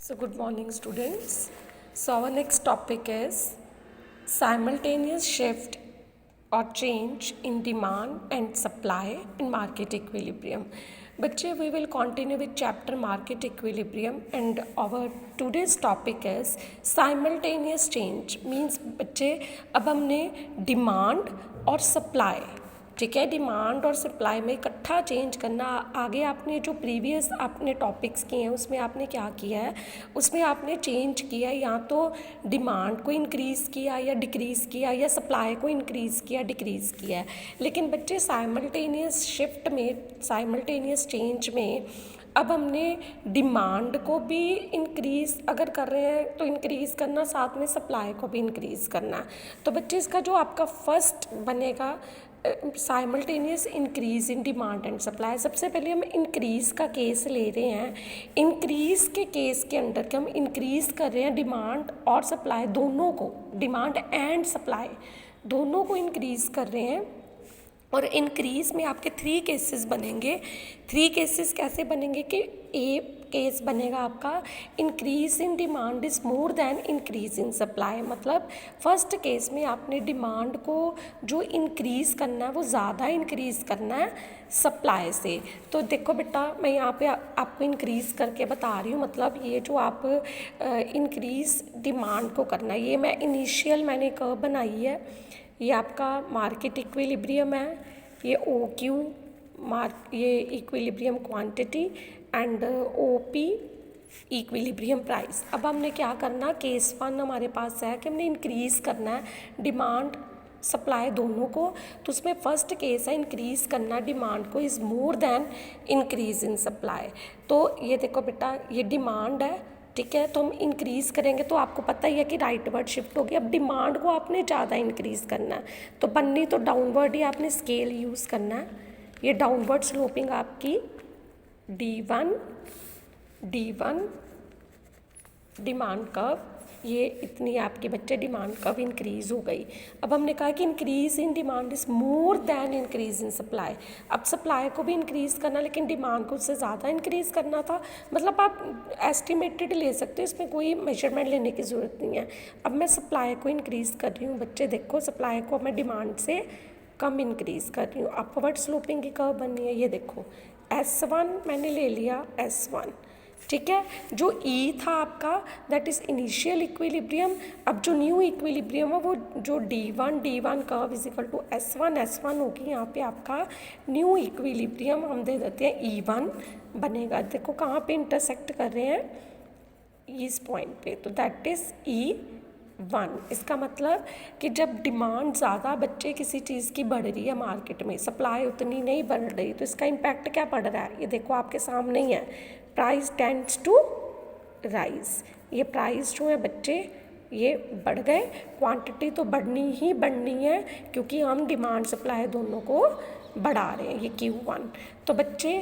So, good morning, students. So, our next topic is simultaneous shift or change in demand and supply in market equilibrium. बच्चे, we will continue with chapter market equilibrium and our today's topic is simultaneous change. Means बच्चे अब हमने demand और supply, ठीक है, demand और supply में इकट्ठा चेंज करना। आगे आपने जो प्रीवियस आपने टॉपिक्स किए हैं उसमें आपने क्या किया है, उसमें आपने चेंज किया, या तो डिमांड को इंक्रीज़ किया या डिक्रीज़ किया या सप्लाई को इंक्रीज़ किया डिक्रीज़ किया है। लेकिन बच्चे साइमल्टेनियस शिफ्ट में, साइमल्टेनियस चेंज में अब हमने डिमांड को भी इंक्रीज़ अगर कर रहे हैं तो इंक्रीज़ करना, साथ में सप्लाई को भी इंक्रीज़ करना। तो बच्चे इसका जो आपका फर्स्ट बनेगा simultaneous increase in demand and supply. सबसे पहले हम इंक्रीज़ का केस ले रहे हैं। इंक्रीज़ के केस के अंदर कि हम इंक्रीज़ कर रहे हैं डिमांड और सप्लाई दोनों को, डिमांड एंड सप्लाई दोनों को इंक्रीज़ कर रहे हैं। और इंक्रीज़ में आपके 3 केसेस बनेंगे। 3 केसेस कैसे बनेंगे कि ए केस बनेगा आपका increase in demand is more than increase in supply. मतलब फर्स्ट केस में आपने डिमांड को जो इंक्रीज़ करना है वो ज़्यादा इंक्रीज़ करना है सप्लाई से। तो देखो बेटा, मैं यहाँ पे आपको इंक्रीज़ करके बता रही हूँ। मतलब ये जो आप इंक्रीज़ डिमांड को करना है, ये मैं इनिशियल मैंने कर्व बनाई है। ये आपका मार्केट इक्विलिब्रियम है, ये ओ क्यू ये equilibrium quantity and O P equilibrium price. अब हमने क्या करना, केस 1 हमारे पास है कि हमने इंक्रीज़ करना है डिमांड सप्लाई दोनों को। तो उसमें फर्स्ट केस है इंक्रीज़ करना डिमांड को is more than increase in supply. तो ये देखो बेटा, ये डिमांड है, ठीक है, तो हम इंक्रीज़ करेंगे तो आपको पता ही है कि राइटवर्ड शिफ्ट होगी। अब डिमांड को आपने ज़्यादा इंक्रीज़ करना है तो बननी तो डाउनवर्ड ही आपने स्केल यूज़ करना है। ये डाउनवर्ड स्लोपिंग आपकी D1 डिमांड कर्व, ये इतनी आपके बच्चे डिमांड कर्व इंक्रीज़ हो गई। अब हमने कहा कि increase in demand is more than increase in supply. अब सप्लाई को भी इंक्रीज़ करना लेकिन डिमांड को उससे ज़्यादा इंक्रीज़ करना था। मतलब आप एस्टिमेटेड ले सकते हो, इसमें कोई मेजरमेंट लेने की ज़रूरत नहीं है। अब मैं सप्लाई को इंक्रीज़ कर रही हूँ बच्चे, देखो सप्लाई को मैं डिमांड से कम इंक्रीज़ कर रही हूँ। अपवर्ड स्लोपिंग की कर्व बनी है, ये देखो S1 मैंने ले लिया S1, ठीक है। जो E था आपका दैट इज़ इनिशियल इक्विलिब्रियम। अब जो न्यू इक्विलिब्रियम है वो जो D1 curve is equal to S1 होगी यहाँ पे आपका न्यू इक्विलिब्रियम। हम दे देते हैं E1 बनेगा। देखो कहाँ पे इंटरसेक्ट कर रहे हैं, इस पॉइंट पे, तो दैट इज़ E1। इसका मतलब कि जब डिमांड ज़्यादा बच्चे किसी चीज़ की बढ़ रही है मार्केट में, सप्लाई उतनी नहीं बढ़ रही, तो इसका इम्पैक्ट क्या पड़ रहा है, ये देखो आपके सामने ही है, प्राइस टेंड्स टू राइज। ये प्राइस जो है बच्चे ये बढ़ गए, क्वांटिटी तो बढ़नी ही बढ़नी है क्योंकि हम डिमांड सप्लाई दोनों को बढ़ा रहे हैं, ये Q1। तो बच्चे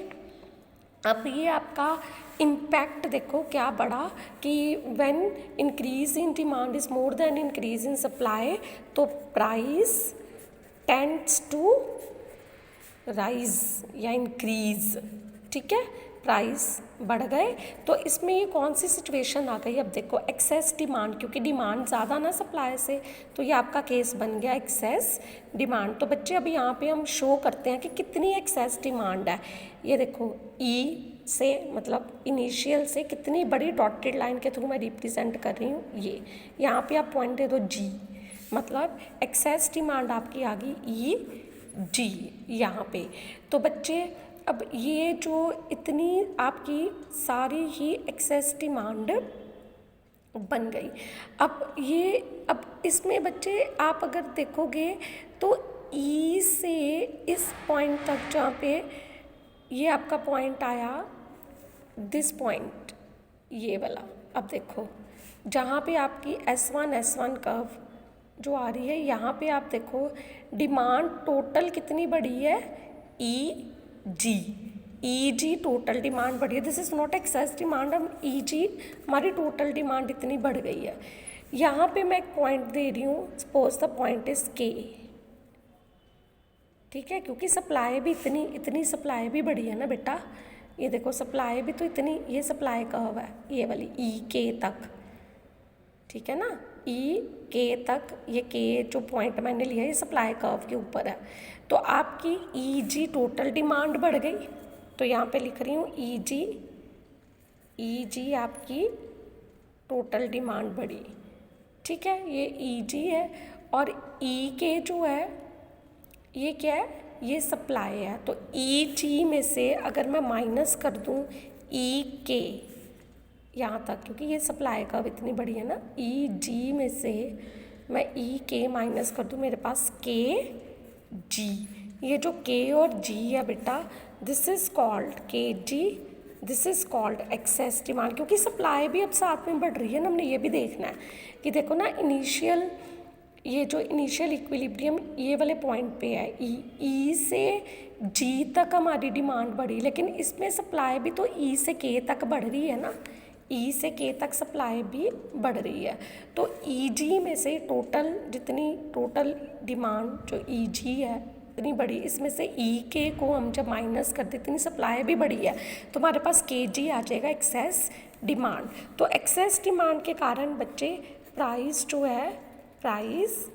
अब ये आपका इम्पैक्ट देखो क्या बढ़ा कि when increase in demand is more than increase in supply, तो प्राइस टेंड्स टू राइज या इंक्रीज, ठीक है, प्राइस बढ़ गए। तो इसमें ये कौन सी सिचुएशन आ गई, अब देखो एक्सेस डिमांड, क्योंकि डिमांड ज़्यादा ना सप्लाई से, तो ये आपका केस बन गया एक्सेस डिमांड। तो बच्चे अभी यहाँ पे हम शो करते हैं कि कितनी एक्सेस डिमांड है। ये देखो ई से मतलब इनिशियल से कितनी बड़ी डॉटेड लाइन के थ्रू मैं रिप्रेजेंट कर रही हूँ, ये यहाँ पे आप पॉइंट दे दो G, मतलब एक्सेस डिमांड आपकी आ गई EG यहाँ पे। तो बच्चे अब ये जो इतनी आपकी सारी ही एक्सेस डिमांड बन गई। अब इसमें बच्चे आप अगर देखोगे तो E से इस पॉइंट तक जहाँ पे ये आपका पॉइंट आया, दिस पॉइंट ये वाला, अब देखो जहाँ पे आपकी S1 कर्व जो आ रही है, यहाँ पे आप देखो डिमांड टोटल कितनी बढ़ी है, EG टोटल डिमांड बढ़ी है। This is not excess demand, हम EG हमारी टोटल डिमांड इतनी बढ़ गई है। यहाँ पे मैं एक पॉइंट दे रही हूँ, suppose the point is K, ठीक है, क्योंकि सप्लाई भी इतनी सप्लाई भी बढ़ी है ना बेटा, ये देखो सप्लाई भी तो इतनी, ये सप्लाई कर्व है ये वाली ई के तक, ठीक है ना, ई के तक, ये के जो पॉइंट मैंने लिया ये सप्लाई कर्व के ऊपर है। तो आपकी ई जी टोटल डिमांड बढ़ गई, तो यहाँ पे लिख रही हूँ ई जी आपकी टोटल डिमांड बढ़ी, ठीक है, ये ई जी है। और ई के जो है ये क्या है, ये सप्लाई है। तो ई जी में से अगर मैं माइनस कर दूँ ई के यहाँ तक, क्योंकि ये सप्लाई कर्व इतनी बड़ी है ना, ई जी में से मैं ई के माइनस कर दूँ, मेरे पास के जी, ये जो के और जी है बेटा, this is called K G, this is called excess demand, क्योंकि सप्लाई भी अब साथ में बढ़ रही है ना। हमने ये भी देखना है कि देखो ना, इनिशियल ये जो इनिशियल इक्विलिब्रियम ये वाले पॉइंट पे है, ई से जी तक हमारी डिमांड बढ़ी, लेकिन इसमें सप्लाई भी तो ई से के तक बढ़ रही है ना, ई से के तक सप्लाई भी बढ़ रही है। तो ई जी में से टोटल जितनी टोटल डिमांड जो ई जी है इतनी बड़ी, इसमें से ई के को हम जब माइनस कर देते इतनी सप्लाई भी बढ़ी है, तो हमारे पास के जी आ जाएगा एक्सेस डिमांड। तो एक्सेस डिमांड के कारण बच्चे प्राइस जो है, price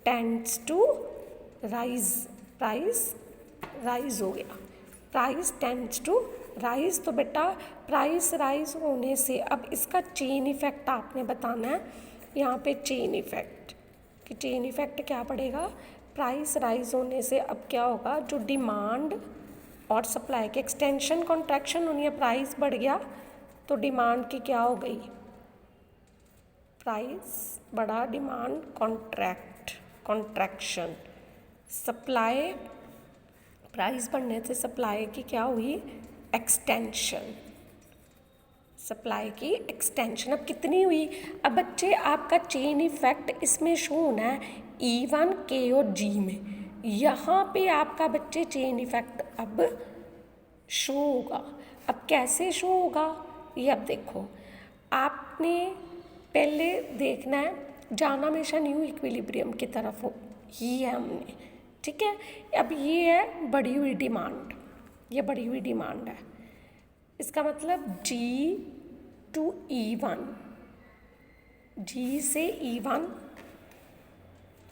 tends to rise, price rise हो गया, प्राइस टेंड्स टू राइज। तो बेटा प्राइस राइज होने से अब इसका चेन इफेक्ट आपने बताना है यहाँ पे, चेन इफेक्ट, कि चेन इफेक्ट क्या पड़ेगा, प्राइस राइज होने से अब क्या होगा, जो डिमांड और सप्लाई के एक्सटेंशन कॉन्ट्रैक्शन होनी है, प्राइस बढ़ गया तो डिमांड की क्या हो गई, प्राइस बढ़ा, डिमांड कॉन्ट्रैक्शन, सप्लाई प्राइस बढ़ने से सप्लाई की क्या हुई, एक्सटेंशन, सप्लाई की एक्सटेंशन। अब कितनी हुई, अब बच्चे आपका चेन इफेक्ट इसमें शो होना है E1 के और G में, यहाँ पे आपका बच्चे चेन इफेक्ट अब शो होगा। अब कैसे शो होगा ये अब देखो, आपने पहले देखना है, जाना हमेशा न्यू इक्विलिब्रियम की तरफ ही है हमने, ठीक है। अब ये है बढ़ी हुई डिमांड, ये बढ़ी हुई डिमांड है, इसका मतलब G टू E1, G से E1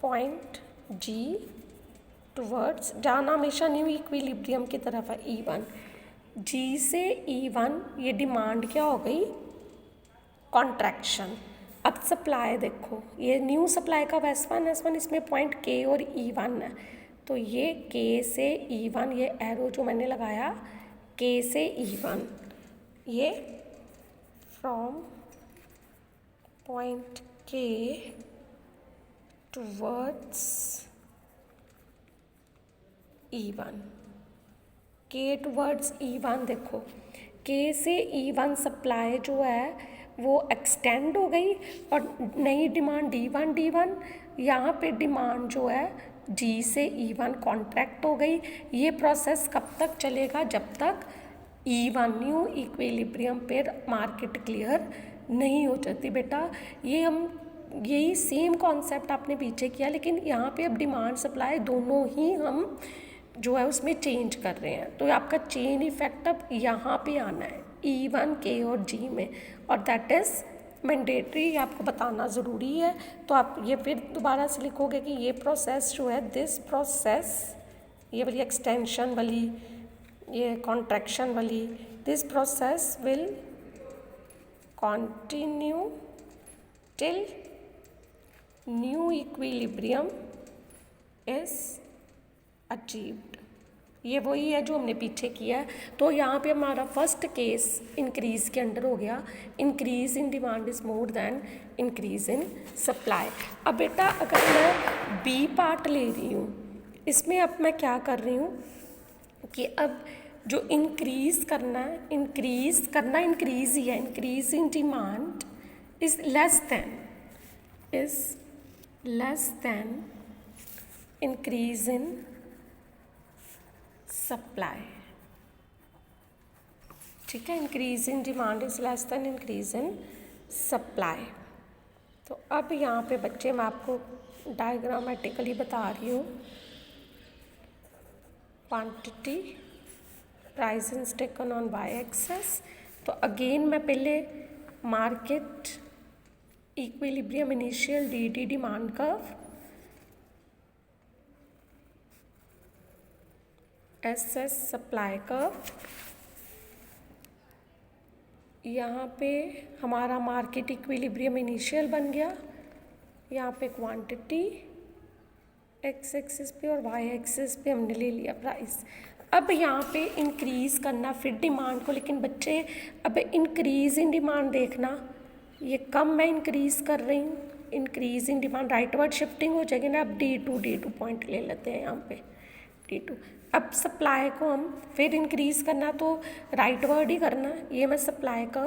पॉइंट G टूवर्ड्स, जाना हमेशा न्यू इक्विलिब्रियम की तरफ है E1, G से E1 ये डिमांड क्या हो गई, कॉन्ट्रैक्शन। अब सप्लाई देखो, ये न्यू सप्लाई का S1 इसमें पॉइंट K और E1 है, तो ये K से E1, ये एरो जो मैंने लगाया K से E1, ये from point K towards E1, K towards E1, देखो K से E1 सप्लाई जो है वो एक्सटेंड हो गई और नई डिमांड D1 यहाँ पे डिमांड जो है G से E1 कॉन्ट्रैक्ट हो गई। ये प्रोसेस कब तक चलेगा, जब तक E1 न्यू इक्विलिब्रियम पे मार्केट क्लियर नहीं हो जाती। बेटा ये हम यही सेम कॉन्सेप्ट आपने पीछे किया, लेकिन यहाँ पे अब डिमांड सप्लाई दोनों ही हम जो है उसमें चेंज कर रहे हैं, तो आपका चेन इफेक्ट अब यहाँ पे आना है E1 K और G में, और दैट इज़ मैंडेटरी, आपको बताना ज़रूरी है। तो आप ये फिर दोबारा से लिखोगे कि ये प्रोसेस जो है, दिस प्रोसेस, ये वाली एक्सटेंशन वाली, ये कॉन्ट्रैक्शन वाली, this process will continue till new equilibrium is achieved. ये वही है जो हमने पीछे किया है। तो यहाँ पे हमारा फर्स्ट केस इंक्रीज़ के अंडर हो गया, increase in demand is more than increase in supply. अब बेटा अगर मैं बी पार्ट ले रही हूँ, इसमें अब मैं क्या कर रही हूँ कि अब जो इंक्रीज़ करना है, इंक्रीज़ ही है, increase in demand is less than increase in supply, ठीक है। Increase in demand is less than increase in supply. तो अब यहाँ पे बच्चे मैं आपको डायग्रामेटिकली बता रही हूँ, quantity price is taken on Y axis. तो अगेन मैं पहले market equilibrium initial D demand curve, S S supply curve, यहाँ पे हमारा मार्केट इक्विलिब्रियम इनिशियल बन गया, यहाँ पे क्वांटिटी एक्स एक्सिस पे और वाई एक्सिस पे हमने ले लिया प्राइस। अब यहाँ पे इंक्रीज़ करना फिर डिमांड को, लेकिन बच्चे अब इंक्रीज़ इन डिमांड देखना, ये कम मैं इंक्रीज़ कर रही हूँ, increase in demand rightward shifting हो जाएगी ना। अब D2 पॉइंट ले लेते हैं यहाँ पे D2। अब सप्लाई को हम फिर इंक्रीज़ करना तो राइटवर्ड ही करना, ये मैं सप्लाई का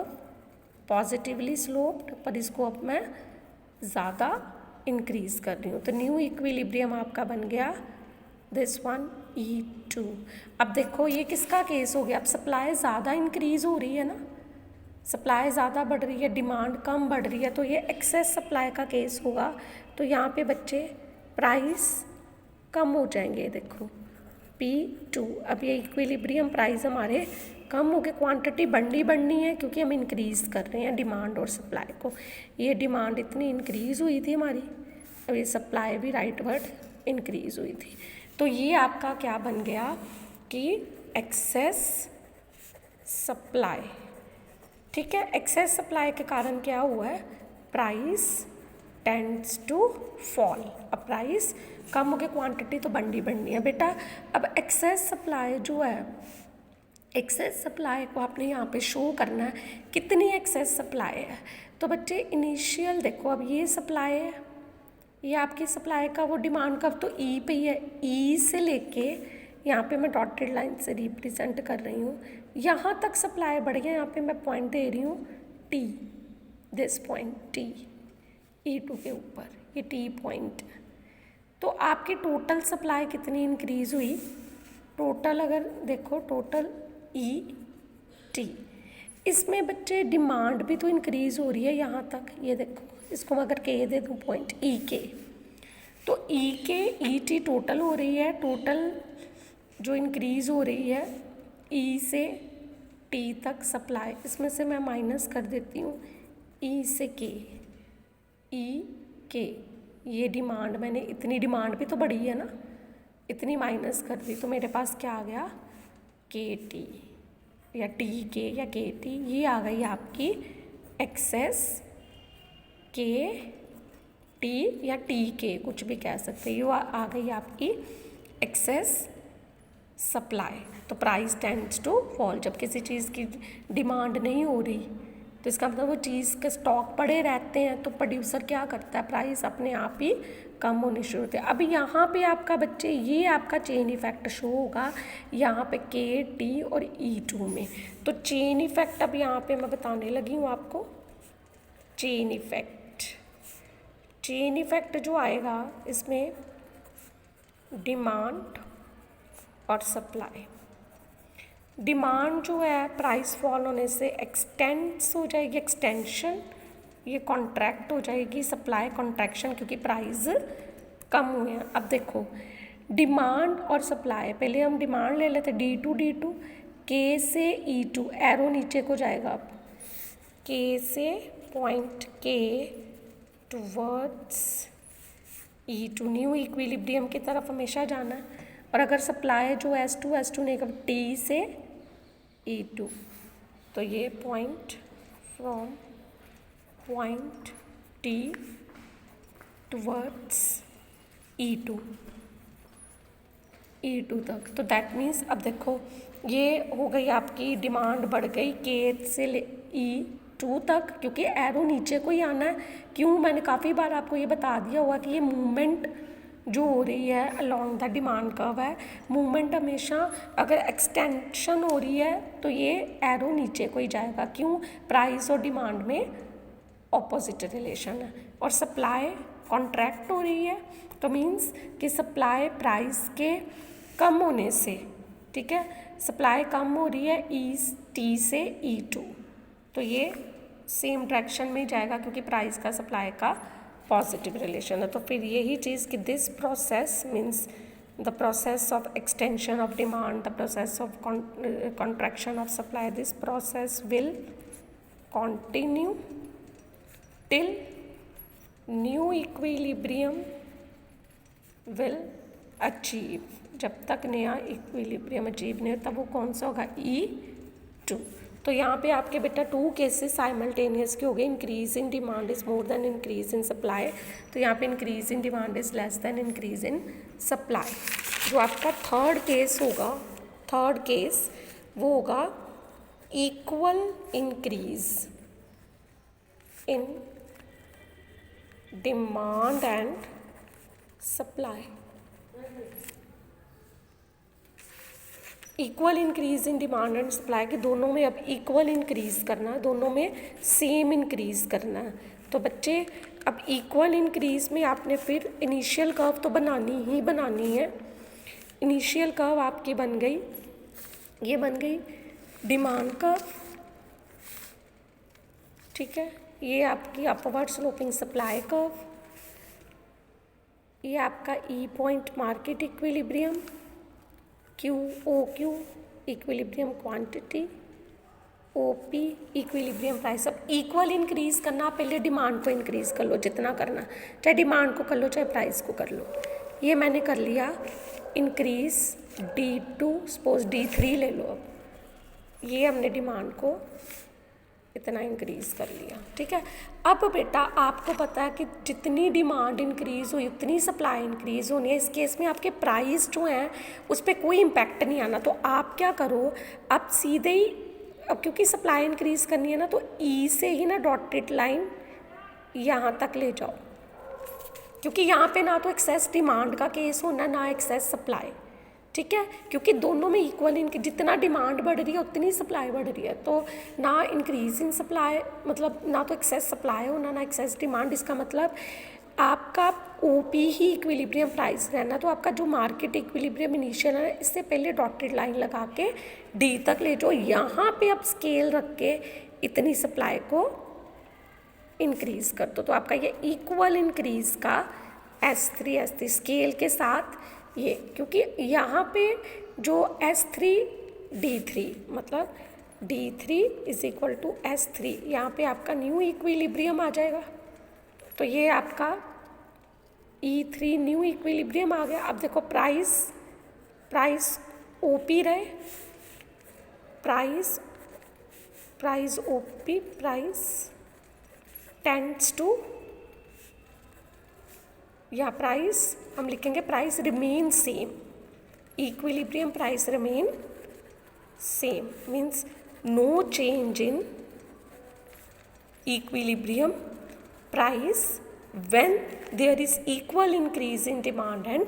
पॉजिटिवली स्लोप्ड, पर इसको अब मैं ज़्यादा इंक्रीज़ कर रही हूँ। तो न्यू इक्विलिब्रियम आपका बन गया दिस वन E2। अब देखो ये किसका केस हो गया, अब सप्लाई ज़्यादा इंक्रीज़ हो रही है ना, सप्लाई ज़्यादा बढ़ रही है, डिमांड कम बढ़ रही है, तो ये एक्सेस सप्लाई का केस होगा। तो यहाँ पे बच्चे प्राइस कम हो जाएंगे, देखो P2। अब ये इक्विलिब्रियम प्राइस हमारे कम हो गए, क्वांटिटी बढ़नी है क्योंकि हम इंक्रीज़ कर रहे हैं डिमांड और सप्लाई को। ये डिमांड इतनी इंक्रीज़ हुई थी हमारी, अब ये सप्लाई भी राइटवर्ड इंक्रीज़ हुई थी। तो ये आपका क्या बन गया कि एक्सेस सप्लाई, ठीक है। एक्सेस सप्लाई के कारण क्या हुआ है, प्राइस टेंड्स टू फॉल। अब प्राइस कम हो गया, क्वांटिटी तो बढ़नी है बेटा। अब एक्सेस सप्लाई जो है, एक्सेस सप्लाई को आपने यहाँ पे शो करना है कितनी एक्सेस सप्लाई है। तो बच्चे इनिशियल देखो, अब ये सप्लाई है, ये आपकी सप्लाई का वो डिमांड का तो ई पे ही है, ई से लेके यहाँ पे मैं डॉटेड लाइन से रिप्रेजेंट कर रही हूँ, यहाँ तक सप्लाई बढ़ गया। यहाँ पे मैं पॉइंट दे रही हूँ T, this point T, E2 के ऊपर ये टी पॉइंट। तो आपकी टोटल सप्लाई कितनी इंक्रीज़ हुई, टोटल अगर देखो टोटल E_T, इसमें बच्चे डिमांड भी तो इंक्रीज़ हो रही है यहाँ तक, ये देखो इसको मैं अगर के दे दूँ पॉइंट E_K, तो E_K E_T टोटल हो रही है, टोटल जो इंक्रीज़ हो रही है E से T तक सप्लाई, इसमें से मैं माइनस कर देती हूँ E से K, E_K, ये डिमांड मैंने इतनी डिमांड भी तो बढ़ी है ना, इतनी माइनस कर दी तो मेरे पास क्या आ गया KT या TK या KT, ये आ गई आपकी एक्सेस KT या TK, कुछ भी कह सकते हैं, ये आ गई आपकी एक्सेस सप्लाई। तो प्राइस टेंड्स टू फॉल, जब किसी चीज़ की डिमांड नहीं हो रही तो इसका मतलब वो चीज़ के स्टॉक पड़े रहते हैं, तो प्रोड्यूसर क्या करता है, प्राइस अपने आप ही कम होने शुरू होते हैं। अब यहाँ पे आपका बच्चे ये आपका चेन इफ़ेक्ट शो होगा यहाँ पे KT और E2 में। तो चेन इफ़ेक्ट अब यहाँ पे मैं बताने लगी हूँ आपको, चेन इफ़ेक्ट जो आएगा इसमें डिमांड और सप्लाई, डिमांड जो है प्राइस फॉल होने से एक्सटेंड्स हो जाएगी, एक्सटेंशन, ये कॉन्ट्रैक्ट हो जाएगी, सप्लाई कॉन्ट्रैक्शन, क्योंकि प्राइस कम हुए हैं। अब देखो डिमांड और सप्लाई, पहले हम डिमांड ले लेते D2 K से E2, एरो नीचे को जाएगा, अब K से point K towards E2, new equilibrium की तरफ हमेशा जाना है। और अगर सप्लाई जो S2 नहीं कर T से E2, तो ये point from point T towards E2 तक। तो दैट मीन्स अब देखो ये हो गई आपकी डिमांड बढ़ गई K से E2 तक, क्योंकि एरो नीचे को ही आना है। क्यों, मैंने काफ़ी बार आपको ये बता दिया हुआ कि ये मूवमेंट जो हो रही है अलॉन्ग द डिमांड कर्व है, मूवमेंट हमेशा अगर एक्सटेंशन हो रही है तो ये एरो नीचे को ही जाएगा। क्यों, प्राइस और डिमांड में ऑपोजिट रिलेशन है। और सप्लाई कॉन्ट्रैक्ट हो रही है, तो मीन्स कि सप्लाई प्राइस के कम होने से, ठीक है, सप्लाई कम हो रही है T से E2, तो ये सेम डायरेक्शन में ही जाएगा क्योंकि प्राइस का सप्लाई का पॉजिटिव रिलेशन है। तो फिर यही चीज़ कि this process means the process of extension of demand, the process of contraction of supply, this process will continue till new equilibrium will achieve. जब तक नया इक्विलिब्रियम अचीव नहीं हो तब वो कौन सा होगा, E2। तो यहाँ पे आपके बेटा 2 केसेस साइमल्टेनियस के हो गए, increase in demand is more than increase in supply. तो यहाँ पे increase in demand is less than increase in supply. जो आपका थर्ड केस होगा, थर्ड केस वो होगा equal increase in demand and supply. Equal increase in demand and supply के दोनों में अब इक्वल इंक्रीज करना है, दोनों में सेम इंक्रीज करना है। तो बच्चे अब इक्वल इंक्रीज में आपने फिर इनिशियल कर्व तो बनानी ही बनानी है। इनिशियल कर्व आपकी बन गई, ये बन गई डिमांड कर्व, ठीक है। ये आपकी अपवर्ड स्लोपिंग सप्लाई कर्व, ये आपका E point market equilibrium, Q O Q equilibrium quantity, O P equilibrium price. अब इक्वल इंक्रीज करना, पहले डिमांड को इंक्रीज कर लो जितना करना, चाहे डिमांड को कर लो चाहे प्राइस को कर लो। ये मैंने कर लिया इंक्रीज D2, सपोज D3 ले लो। अब ये हमने डिमांड को इतना इंक्रीज कर लिया, ठीक है। अब बेटा आपको पता है कि जितनी डिमांड इंक्रीज हुई उतनी सप्लाई इंक्रीज होनी है। इस केस में आपके प्राइस जो हैं उस पर कोई इम्पैक्ट नहीं आना। तो आप क्या करो, आप सीधे ही, अब क्योंकि सप्लाई इंक्रीज करनी है ना, तो ई से ही ना डॉटेड लाइन यहाँ तक ले जाओ, क्योंकि यहाँ पे ना तो एक्सेस डिमांड का केस होना ना एक्सेस सप्लाई, ठीक है। क्योंकि दोनों में इक्वल जितना डिमांड बढ़ रही है उतनी सप्लाई बढ़ रही है। तो ना इंक्रीज इन सप्लाई, मतलब ना तो एक्सेस सप्लाई होना ना एक्सेस डिमांड। इसका मतलब आपका ओपी ही इक्विलिब्रियम प्राइस रहना। तो आपका जो मार्केट इक्विलिब्रियम इनिशियल है, इससे पहले डॉटेड लाइन लगा के डी तक ले जाओ। यहाँ पे आप स्केल रख के इतनी सप्लाई को इंक्रीज कर दो। तो आपका ये इक्वल इंक्रीज का S3 स्केल के साथ ये, क्योंकि यहाँ पे जो S3 D3 मतलब D3 is equal to S3, यहाँ पे आपका न्यू इक्विलिब्रियम आ जाएगा। तो ये आपका E3 न्यू इक्विलिब्रियम आ गया। अब देखो प्राइस OP रहे, price OP, price tends to, या प्राइस हम लिखेंगे price remain same, equilibrium price remain same means no change in equilibrium price when there is equal increase in demand and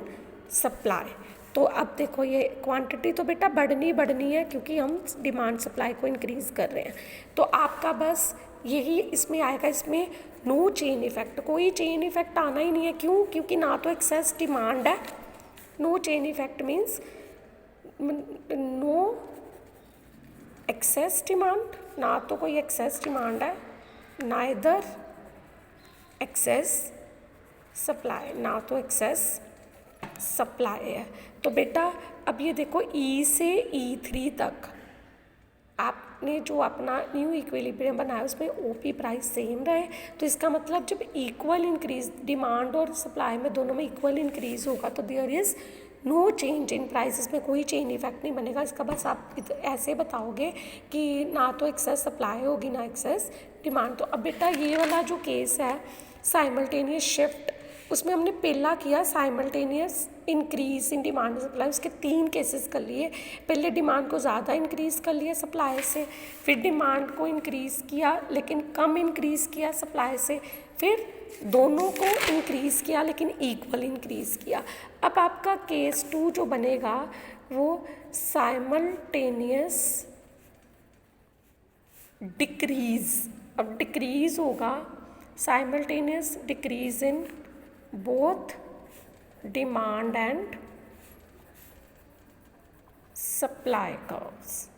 supply. तो अब देखो ये क्वांटिटी तो बेटा बढ़नी है, क्योंकि हम डिमांड सप्लाई को इंक्रीज कर रहे हैं। तो आपका बस यही इसमें आएगा, इसमें नो चेन इफेक्ट, कोई चेन इफेक्ट आना ही नहीं है। क्यों? क्योंकि ना तो एक्सेस डिमांड है, no chain effect means no excess demand, ना तो कोई एक्सेस डिमांड है, नाइदर एक्सेस सप्लाई, ना तो एक्सेस सप्लाई है। तो बेटा अब ये देखो E से E3 तक आपने जो अपना न्यू इक्विलिब्रियम बनाया उसमें OP प्राइस सेम रहे। तो इसका मतलब जब इक्वल इंक्रीज डिमांड और सप्लाई में दोनों में इक्वल इंक्रीज होगा तो there is no change in prices में कोई चेन इफेक्ट नहीं बनेगा। इसका बस आप ऐसे बताओगे कि ना तो एक्सेस सप्लाई होगी ना एक्सेस डिमांड। तो अब बेटा ये वाला जो केस है साइमल्टेनियस शिफ्ट, उसमें हमने पहला किया simultaneous increase in demand supply, उसके 3 केसेस कर लिए। पहले डिमांड को ज़्यादा इंक्रीज़ कर लिया सप्लाई से, फिर डिमांड को इंक्रीज़ किया लेकिन कम इंक्रीज़ किया सप्लाई से, फिर दोनों को इंक्रीज़ किया लेकिन इक्वल इंक्रीज़ किया। अब आपका केस 2 जो बनेगा वो साइमल्टेनियस डिक्रीज़। अब डिक्रीज़ होगा simultaneous decrease in both demand and supply curves,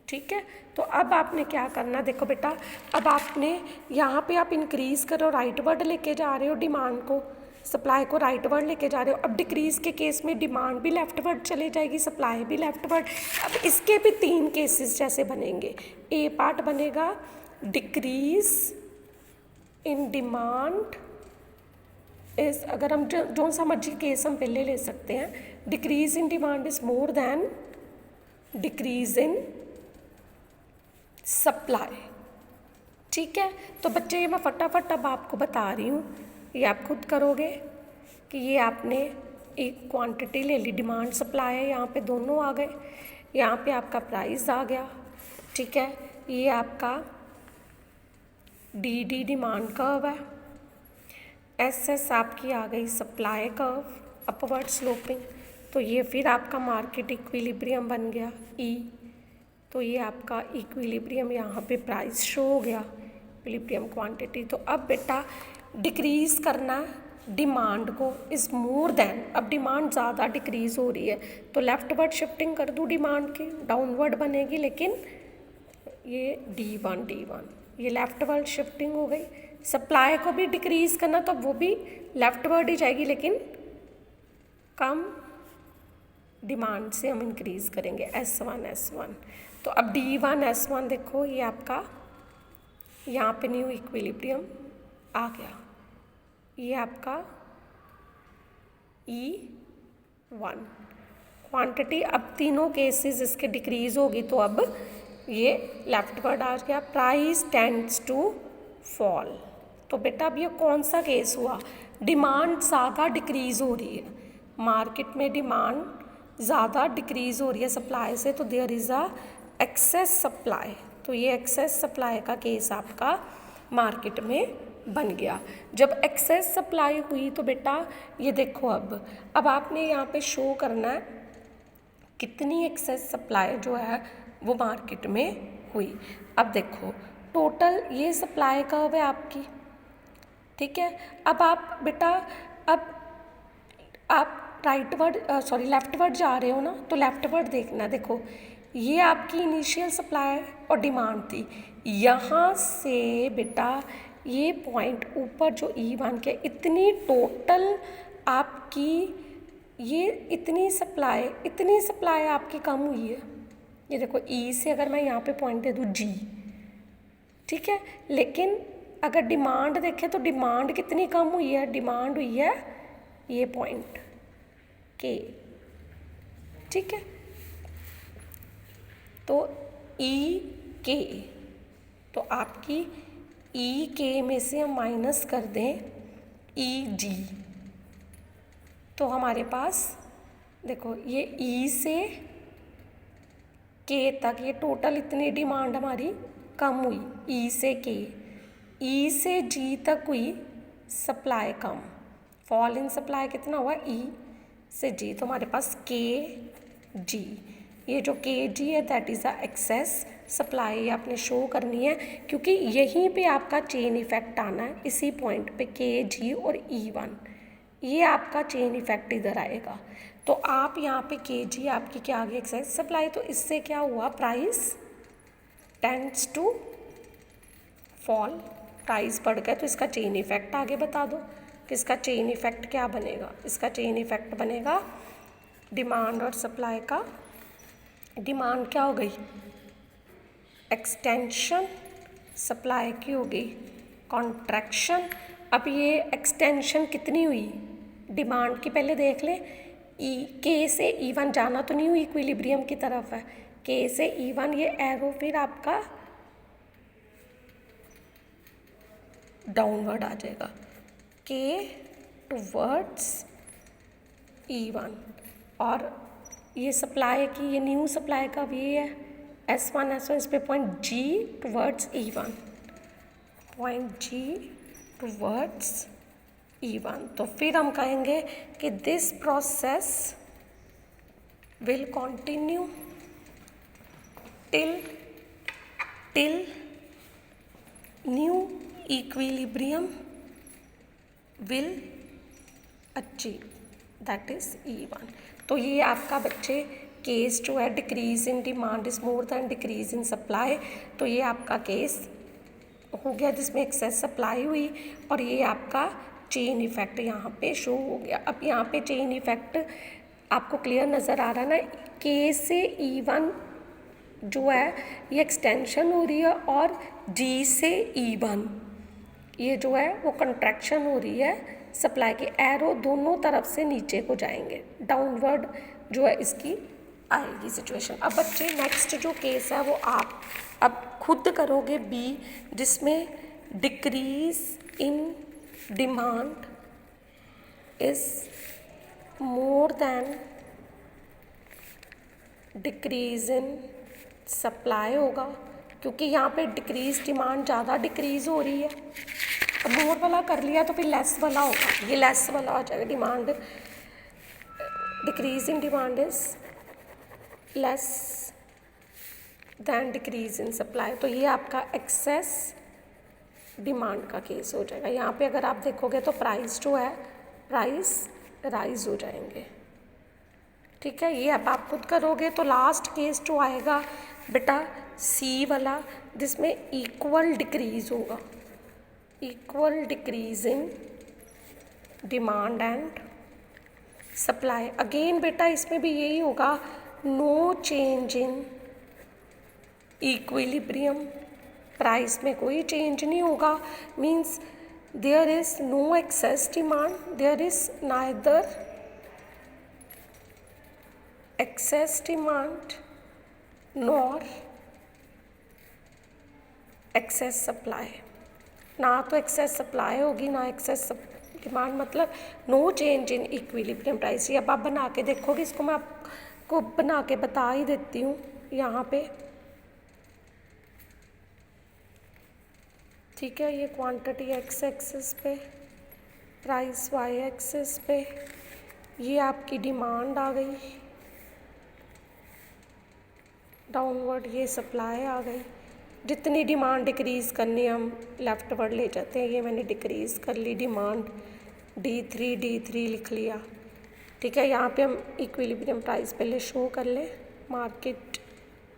ठीक है। तो अब आपने क्या करना, देखो बेटा अब आपने यहाँ पे आप इंक्रीज़ करो, राइट वर्ड लेके जा रहे हो डिमांड को, सप्लाई को राइटवर्ड लेके जा रहे हो। अब डिक्रीज़ के केस में डिमांड भी लेफ्टवर्ड चले जाएगी, सप्लाई भी लेफ्टवर्ड। अब इसके भी 3 केसेस जैसे बनेंगे। ए पार्ट बनेगा डिक्रीज इन डिमांड इज, अगर हम जो सा मर्जी केस हम पहले ले सकते हैं, decrease in demand is more than decrease in supply. ठीक है, तो बच्चे ये मैं फटाफट अब आपको बता रही हूँ, ये आप खुद करोगे कि ये आपने एक क्वांटिटी ले ली, डिमांड सप्लाई है, यहाँ पे दोनों आ गए, यहाँ पे आपका प्राइस आ गया। ठीक है, ये आपका डी डिमांड कर्व है, एस आपकी आ गई सप्लाई कर्व अपवर्ड स्लोपिंग, तो ये फिर आपका मार्केट इक्विलिब्रियम बन गया ई, तो ये आपका इक्विलिब्रियम, यहाँ पे प्राइस शो हो गया, इक्विलिब्रियम क्वांटिटी। तो अब बेटा डिक्रीज़ करना डिमांड को इज़ मोर देन, अब डिमांड ज़्यादा डिक्रीज़ हो रही है तो लेफ्टवर्ड शिफ्टिंग कर दूँ डिमांड की, डाउनवर्ड बनेगी, लेकिन ये D1 ये लेफ्टवर्ड शिफ्टिंग हो गई। सप्लाई को भी डिक्रीज़ करना तो वो भी लेफ्टवर्ड ही जाएगी, लेकिन कम डिमांड से हम इंक्रीज़ करेंगे S1। तो अब D1 S1 देखो, ये आपका यहाँ पे न्यू इक्विलिब्रियम आ गया, ये आपका E1 क्वांटिटी। अब तीनों केसेस इसके डिक्रीज़ होगी तो अब ये लेफ्टवर्ड आ गया, प्राइस टेंड्स टू फॉल। तो बेटा अब ये कौन सा केस हुआ, डिमांड ज़्यादा डिक्रीज़ हो रही है, मार्केट में डिमांड ज़्यादा डिक्रीज़ हो रही है सप्लाई से, तो there is a excess supply, तो ये एक्सेस सप्लाई का केस आपका मार्केट में बन गया। जब एक्सेस सप्लाई हुई तो बेटा ये देखो, अब आपने यहाँ पे शो करना है कितनी एक्सेस सप्लाई जो है वो मार्केट में हुई। अब देखो टोटल ये सप्लाई कर्व है आपकी, ठीक है। अब आप बेटा अब आप लेफ्टवर्ड जा रहे हो ना, तो लेफ्टवर्ड देखना, देखो ये आपकी इनिशियल सप्लाई और डिमांड थी, यहाँ से बेटा ये पॉइंट ऊपर जो E1 के इतनी टोटल आपकी ये इतनी सप्लाई आपकी कम हुई है। ये देखो E से अगर मैं यहाँ पे पॉइंट दे दूँ G, ठीक है, लेकिन अगर डिमांड देखें तो डिमांड कितनी कम हुई है, डिमांड हुई है ये पॉइंट K, ठीक है। तो EK, तो आपकी EK में से हम माइनस कर दें EG, तो हमारे पास देखो ये E से K तक ये टोटल इतनी डिमांड हमारी कम हुई, E से K, E से G तक हुई supply come, fall in supply कितना हुआ E से G, तो हमारे पास KG, ये जो KG है that is a excess supply, आपने शो करनी है क्योंकि यहीं पे आपका चेन इफेक्ट आना है, इसी पॉइंट पे KG और E1, ये आपका चेन इफेक्ट इधर आएगा। तो आप यहाँ पे KG आपकी क्या आ गई एक्सेस सप्लाई, तो इससे क्या हुआ price tends to fall, price बढ़ गया, तो इसका चेन इफेक्ट आगे बता दो कि इसका चेन इफेक्ट क्या बनेगा। इसका चेन इफेक्ट बनेगा डिमांड और सप्लाई का, डिमांड क्या हो गई एक्सटेंशन, सप्लाई की हो गई कॉन्ट्रैक्शन। अब ये एक्सटेंशन कितनी हुई डिमांड की, पहले देख ले, K से E1 जाना तो नहीं हुई, इक्विलिब्रियम की तरफ है, K से E1 ये एरो फिर आपका डाउनवर्ड आ जाएगा, K टूवर्ड्स E1, और ये सप्लाई की ये न्यू सप्लाई का भी है S1 इस पे point G towards E1, point G towards E1। तो फिर हम कहेंगे कि this process will continue till new equilibrium will achieve, that is E1। तो ये आपका बच्चे केस जो है decrease in demand is more than decrease in supply, तो ये आपका केस हो गया जिसमें एक्सेस सप्लाई हुई, और ये आपका चेन इफ़ेक्ट यहाँ पे शो हो गया। अब यहाँ पे चेन इफ़ेक्ट आपको क्लियर नज़र आ रहा है ना, के से E1 जो है ये एक्सटेंशन हो रही है और G से E1 ये जो है वो कंट्रैक्शन हो रही है। सप्लाई के एरो दोनों तरफ से नीचे को जाएंगे, डाउनवर्ड जो है इसकी आएगी सिचुएशन। अब बच्चे नेक्स्ट जो केस है वो आप अब खुद करोगे बी, जिसमें decrease in demand is more than decrease in supply होगा, क्योंकि यहाँ पे डिक्रीज डिमांड ज़्यादा डिक्रीज़ हो रही है। अब मोर वाला कर लिया तो फिर लेस वाला होगा, ये लेस वाला हो जाएगा। Demand decrease in demand is less than decrease in supply, तो ये आपका एक्सेस डिमांड का केस हो जाएगा। यहाँ पे अगर आप देखोगे तो प्राइस जो है प्राइस राइज हो जाएंगे, ठीक है। ये अब आप खुद करोगे तो लास्ट केस जो आएगा बेटा सी वाला, जिसमें इक्वल डिक्रीज होगा, equal decrease in demand and supply. Again बेटा इसमें भी यही होगा, no change in equilibrium, price में कोई चेंज नहीं होगा, means there is no excess demand, there is neither excess demand nor excess supply. ना तो एक्सेस सप्लाई होगी ना एक्सेस डिमांड, मतलब no change in equilibrium price. ये अब आप बना के देखोगे, इसको मैं आपको बना के बता ही देती हूँ यहाँ पे, ठीक है। ये क्वांटिटी एक्स एक्सिस पे, प्राइस वाई एक्सिस पे, ये आपकी डिमांड आ गई डाउनवर्ड, ये सप्लाई आ गई। जितनी डिमांड डिक्रीज़ करनी हम लेफ्टवर्ड ले जाते हैं, ये मैंने डिक्रीज़ कर ली डिमांड, D3 लिख लिया, ठीक है। यहाँ पे हम इक्विलिब्रियम प्राइस पहले शो कर लें, मार्केट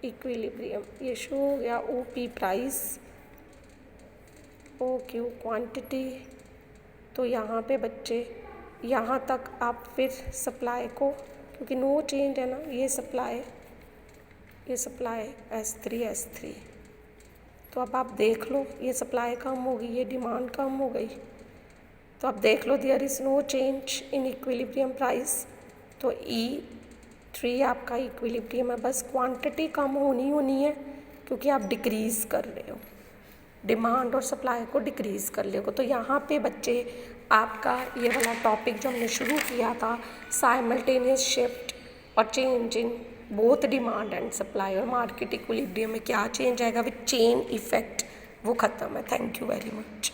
इक्विलिब्रियम ये शो हो गया, OP प्राइस, OQ क्वांटिटी। तो यहाँ पे बच्चे यहाँ तक आप फिर सप्लाई को, क्योंकि नो चेंज है ना, ये सप्लाई S3 तो अब आप देख लो, ये सप्लाई कम होगी, ये डिमांड कम हो गई, तो आप देख लो there is no change in equilibrium price, तो E3 आपका इक्विलिब्रियम है। बस क्वांटिटी कम होनी है, क्योंकि आप डिक्रीज़ कर रहे हो, डिमांड और सप्लाई को डिक्रीज़ कर रहे हो। तो यहाँ पे बच्चे आपका ये वाला टॉपिक जो हमने शुरू किया था, साइमल्टेनियस शिफ्ट और change in both demand and supply और मार्केट इक्विलिब्रियम में क्या चेंज आएगा विद चेन इफेक्ट, वो ख़त्म है। Thank you very much.